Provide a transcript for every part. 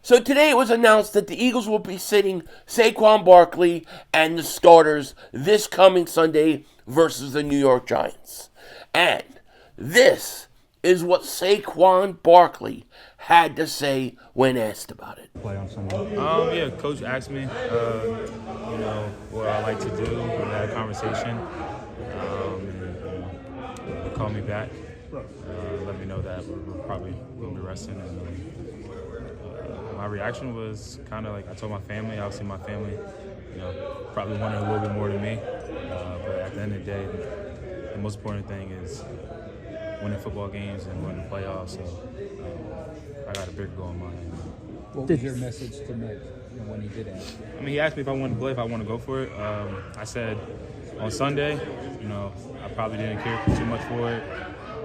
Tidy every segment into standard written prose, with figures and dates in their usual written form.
So today it was announced that the Eagles will be sitting Saquon Barkley and the starters this coming Sunday versus the New York Giants. And this is what Saquon Barkley had to say when asked about it. Play on Sunday. Yeah, Coach asked me, what I like to do. We had a conversation. He called me back, let me know that we're probably going to be resting. And my reaction was kind of like, I told my family, obviously my family, probably wanted a little bit more than me. But at the end of the day, the most important thing is winning football games and winning the playoffs. So I got a big goal in mind. What was your message to Nick when he did ask? I mean, he asked me if I wanted to play, if I want to go for it. I said on Sunday, I probably didn't care too much for it.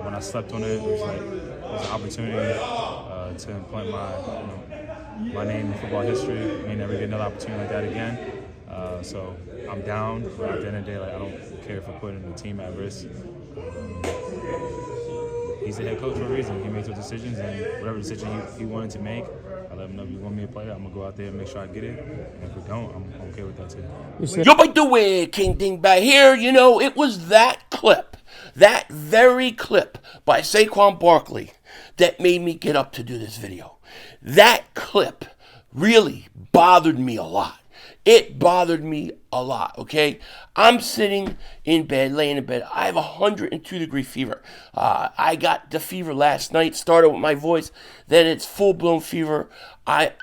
When I slept on it, it was an opportunity to implant my name in football history. I may never get another opportunity like that again. So I'm down, but at the end of the day, I don't care if I put the team at risk. He's the head coach for a reason. He makes those decisions, and whatever decision he wanted to make, I let him know if you want me to play it, I'm going to go out there and make sure I get it. And if we don't, I'm okay with that too. Yo, by the way, King Dingbat here, it was that clip, that very clip by Saquon Barkley that made me get up to do this video. That clip really bothered me a lot. It bothered me a lot, okay? I'm sitting in bed, laying in bed. I have a 102-degree fever. I got the fever last night, started with my voice, then it's full-blown fever. I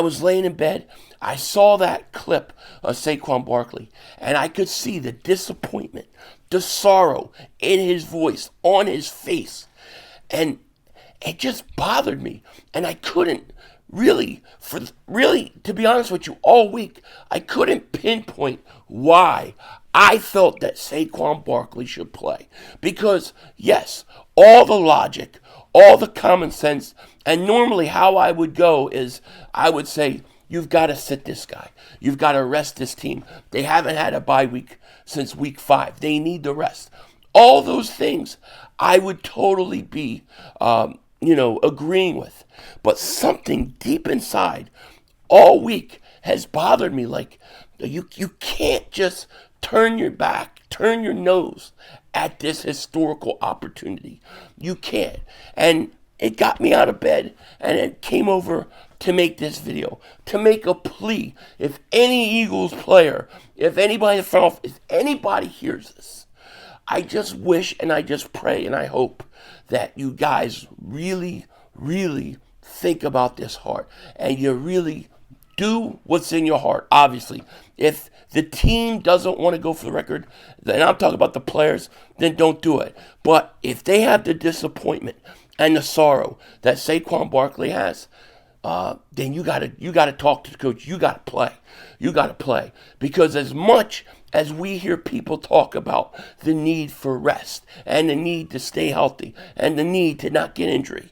was laying in bed. I saw that clip of Saquon Barkley, and I could see the disappointment, the sorrow in his voice, on his face. And it just bothered me, and I couldn't really, to be honest with you, all week, I couldn't pinpoint why I felt that Saquon Barkley should play. Because, yes, all the logic, all the common sense, and normally how I would go is I would say, you've got to sit this guy. You've got to rest this team. They haven't had a bye week since week 5. They need the rest. All those things I would totally be agreeing with. But something deep inside all week has bothered me. Like, you can't just turn your back, turn your nose at this historical opportunity. You can't. And it got me out of bed, and it came over to make this video, to make a plea. If any Eagles player, if anybody in the front office, if anybody hears this, I just wish and I just pray and I hope that you guys really, really think about this hard, and you really do what's in your heart. Obviously, if the team doesn't want to go for the record, then I'm talking about the players, then don't do it. But if they have the disappointment and the sorrow that Saquon Barkley has, then you gotta talk to the coach. You gotta play. You gotta play. Because as much as we hear people talk about the need for rest and the need to stay healthy and the need to not get injured,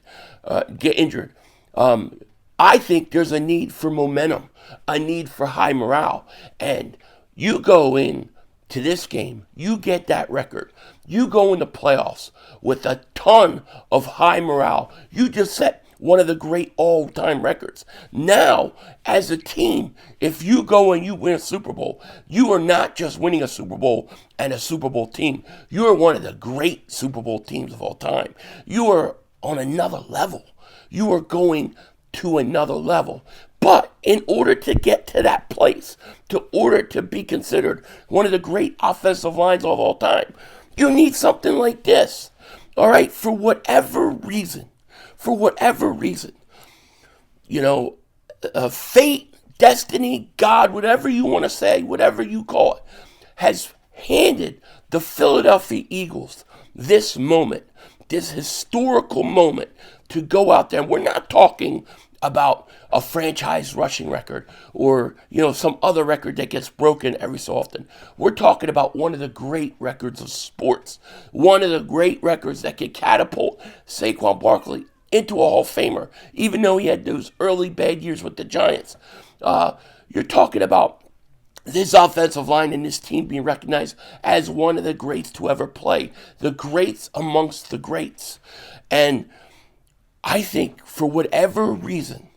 I think there's a need for momentum, a need for high morale. And you go in to this game, you get that record, you go in the playoffs with a ton of high morale. You just set one of the great all-time records. Now, as a team, if you go and you win a Super Bowl, you are not just winning a Super Bowl and a Super Bowl team. You are one of the great Super Bowl teams of all time. You are on another level. You are going to another level. But in order to get to that place, in order to be considered one of the great offensive lines of all time, you need something like this. All right? For whatever reason, fate, destiny, God, whatever you want to say, whatever you call it, has handed the Philadelphia Eagles this moment, this historical moment to go out there. And we're not talking about a franchise rushing record or, some other record that gets broken every so often. We're talking about one of the great records of sports, one of the great records that could catapult Saquon Barkley into a Hall of Famer, even though he had those early bad years with the Giants. You're talking about this offensive line and this team being recognized as one of the greats to ever play, the greats amongst the greats. And I think for whatever reason,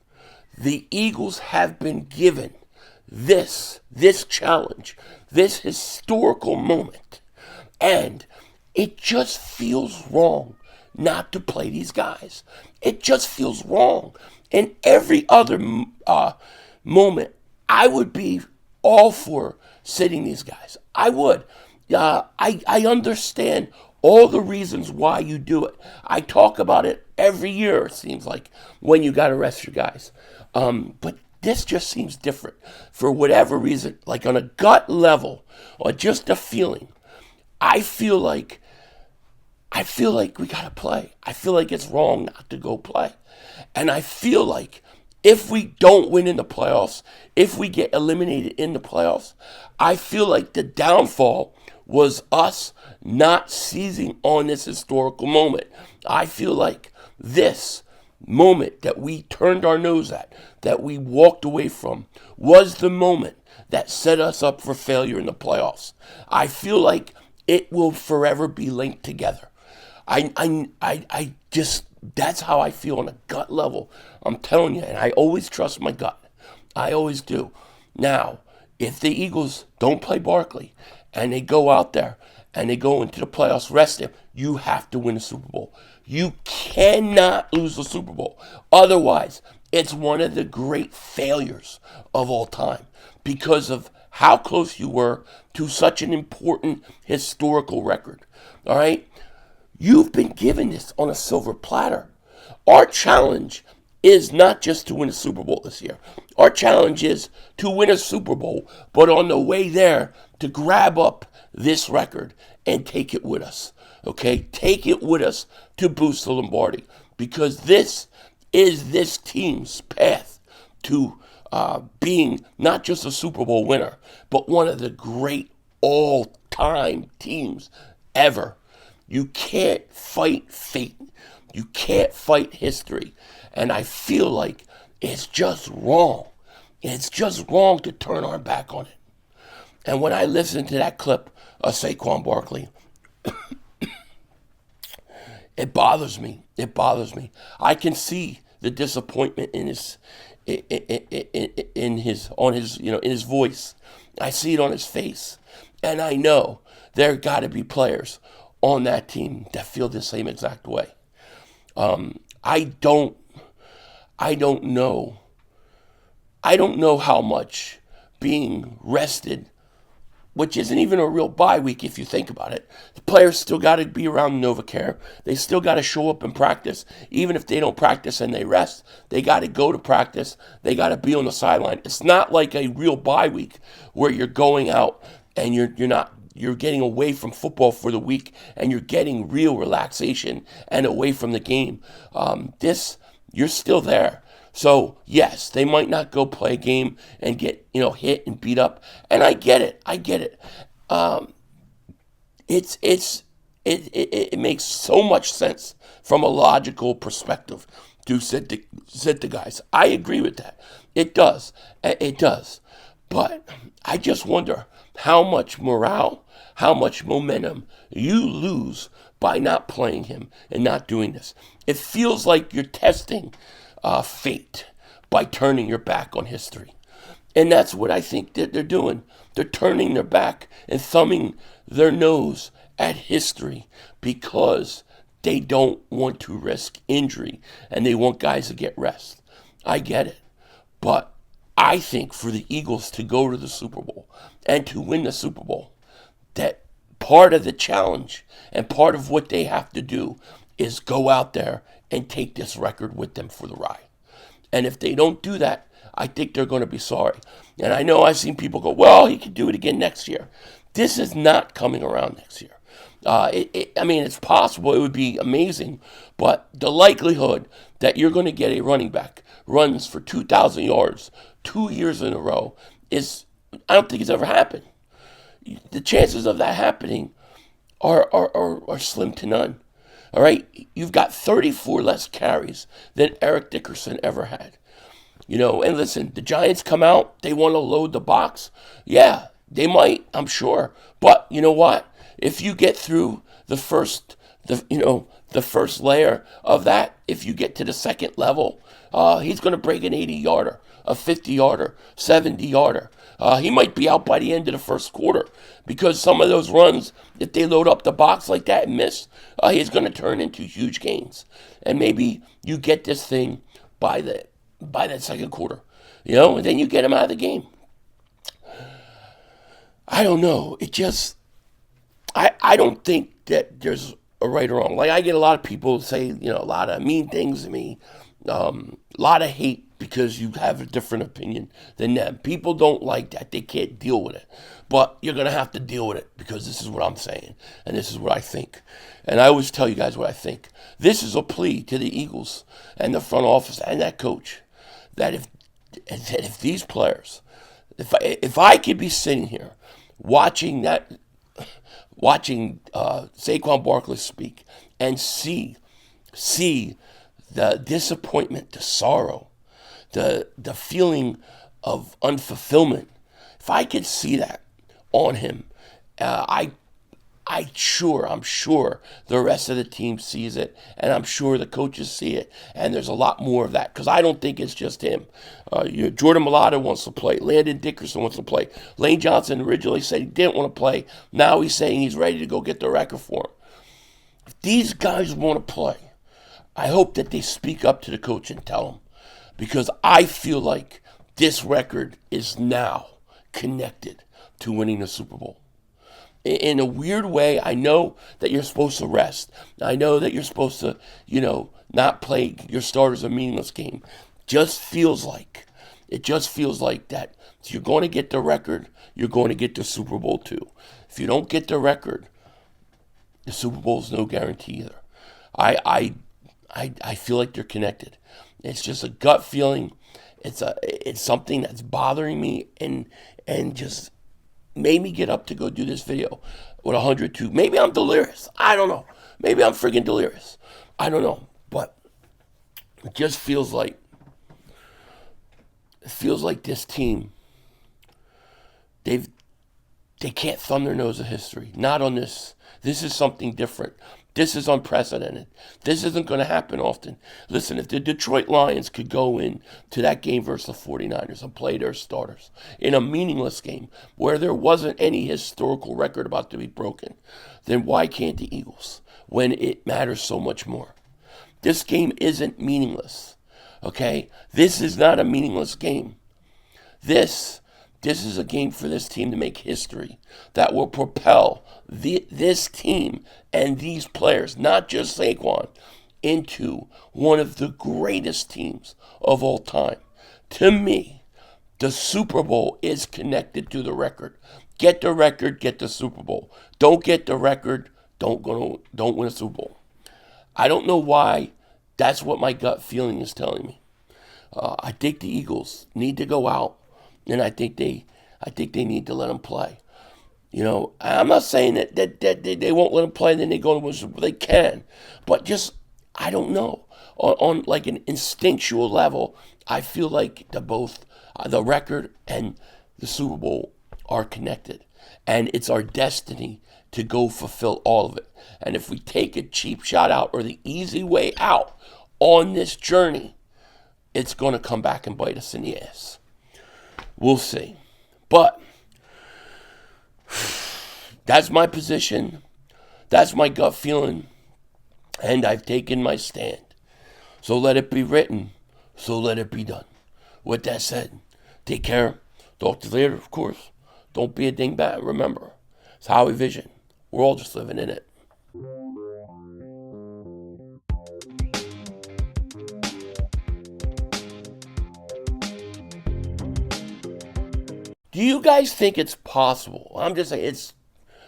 The Eagles have been given this challenge, this historical moment, and it just feels wrong not to play these guys. It just feels wrong. In every other moment, I would be all for sitting these guys. I would. I understand all the reasons why you do it. I talk about it every year, it seems like, when you got to rest your guys. But this just seems different for whatever reason, like on a gut level or just a feeling. I feel like we got to play. I feel like it's wrong not to go play. And I feel like if we don't win in the playoffs, if we get eliminated in the playoffs, I feel like the downfall was us not seizing on this historical moment. I feel like this moment that we turned our nose at, that we walked away from, was the moment that set us up for failure in the playoffs. I feel like it will forever be linked together. I just, that's how I feel on a gut level. I'm telling you, and I always trust my gut. I always do. Now, if the Eagles don't play Barkley and they go out there and they go into the playoffs, rest him, you have to win the Super Bowl. You cannot lose the Super Bowl. Otherwise, it's one of the great failures of all time because of how close you were to such an important historical record. All right? You've been given this on a silver platter. Our challenge is not just to win a Super Bowl this year. Our challenge is to win a Super Bowl, but on the way there, to grab up this record and take it with us. Okay? Take it with us to boost the Lombardi, because this is this team's path to being not just a Super Bowl winner, but one of the great all-time teams ever. You can't fight fate. You can't fight history. And I feel like it's just wrong. It's just wrong to turn our back on it. And when I listen to that clip of Saquon Barkley, it bothers me. It bothers me. I can see the disappointment in his voice. I see it on his face. And I know there got to be players on that team that feel the same exact way. I don't know how much being rested, which isn't even a real bye week if you think about it. The players still got to be around NovaCare. They still got to show up and practice. Even if they don't practice and they rest, they got to go to practice. They got to be on the sideline. It's not like a real bye week where you're going out and you're getting away from football for the week and you're getting real relaxation and away from the game. You're still there. So yes, they might not go play a game and get, hit and beat up. And I get it. It makes so much sense from a logical perspective to sit the guys. I agree with that. It does. But I just wonder how much morale, how much momentum you lose by not playing him and not doing this. It feels like you're testing fate by turning your back on history. And that's what I think that they're doing. They're turning their back and thumbing their nose at history because they don't want to risk injury and they want guys to get rest. I get it. But I think for the Eagles to go to the Super Bowl and to win the Super Bowl, that part of the challenge and part of what they have to do is go out there and take this record with them for the ride. And if they don't do that, I think they're going to be sorry. And I know I've seen people go, well, he could do it again next year. This is not coming around next year. It's possible. It would be amazing. But the likelihood that you're going to get a running back runs for 2,000 yards 2 years in a row I don't think it's ever happened. The chances of that happening are slim to none. All right, you've got 34 less carries than Eric Dickerson ever had. And listen, the Giants come out, they want to load the box. Yeah, they might, I'm sure. But you know what? If you get through the first the first layer of that, if you get to the second level, he's going to break an 80-yarder, a 50-yarder, 70-yarder. He might be out by the end of the first quarter because some of those runs, if they load up the box like that and miss, he's going to turn into huge gains. And maybe you get this thing by that second quarter, and then you get him out of the game. I don't know. It just, I don't think that there's a right or wrong. Like, I get a lot of people say, a lot of mean things to me, a lot of hate because you have a different opinion than them. People don't like that. They can't deal with it. But you're going to have to deal with it because this is what I'm saying and this is what I think. And I always tell you guys what I think. This is a plea to the Eagles and the front office and that coach that if these players, if I could be sitting here watching Saquon Barkley speak and see the disappointment, the sorrow, the feeling of unfulfillment, if I could see that on him, I'm sure the rest of the team sees it, and I'm sure the coaches see it, and there's a lot more of that, because I don't think it's just him. Jordan Mailata wants to play. Landon Dickerson wants to play. Lane Johnson originally said he didn't want to play. Now he's saying he's ready to go get the record for him. If these guys want to play, I hope that they speak up to the coach and tell him, because I feel like this record is now connected to winning the Super Bowl. In a weird way, I know that you're supposed to rest. I know that you're supposed to, not play your starters a meaningless game. It just feels like that if you're going to get the record, you're going to get the Super Bowl too. If you don't get the record, the Super Bowl is no guarantee either. I feel like they're connected. It's just a gut feeling. It's something that's bothering me and just made me get up to go do this video with 102. Maybe I'm delirious. I don't know. Maybe I'm freaking delirious. I don't know. But it just feels like this team, they can't thumb their nose at history. Not on this. This is something different. This is unprecedented. This isn't going to happen often. Listen, if the Detroit Lions could go in to that game versus the 49ers and play their starters in a meaningless game where there wasn't any historical record about to be broken, then why can't the Eagles when it matters so much more? This game isn't meaningless, okay? This is not a meaningless game. This is a game for this team to make history that will propel this team and these players, not just Saquon, into one of the greatest teams of all time. To me, the Super Bowl is connected to the record. Get the record, get the Super Bowl. Don't get the record, don't win a Super Bowl. I don't know why. That's what my gut feeling is telling me. I think the Eagles need to go out, and I think they need to let them play. I'm not saying that they won't let them play and then they go to Super Bowl. They can. But just, I don't know. On like an instinctual level, I feel like the record and the Super Bowl are connected. And it's our destiny to go fulfill all of it. And if we take a cheap shot out or the easy way out on this journey, it's going to come back and bite us in the ass. We'll see. But that's my position. That's my gut feeling. And I've taken my stand. So let it be written. So let it be done. With that said, take care. Talk to you later, of course. Don't be a dingbat. Remember, it's Howie Vision. We're all just living in it. Do you guys think it's possible? I'm just saying it's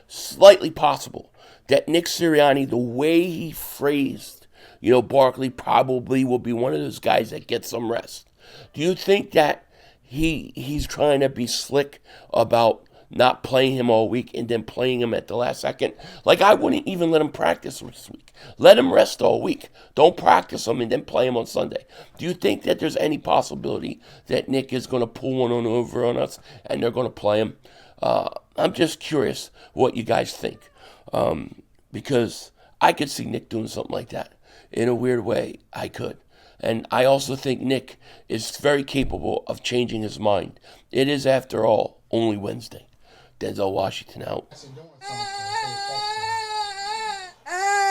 slightly possible that Nick Sirianni, the way he phrased, Barkley probably will be one of those guys that gets some rest. Do you think that he's trying to be slick about not playing him all week and then playing him at the last second? Like, I wouldn't even let him practice this week. Let him rest all week. Don't practice him and then play him on Sunday. Do you think that there's any possibility that Nick is going to pull one over on us and they're going to play him? I'm just curious what you guys think. Because I could see Nick doing something like that. In a weird way, I could. And I also think Nick is very capable of changing his mind. It is, after all, only Wednesday. Denzel Washington out.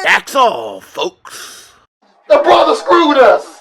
That's all, folks. The brother screwed us.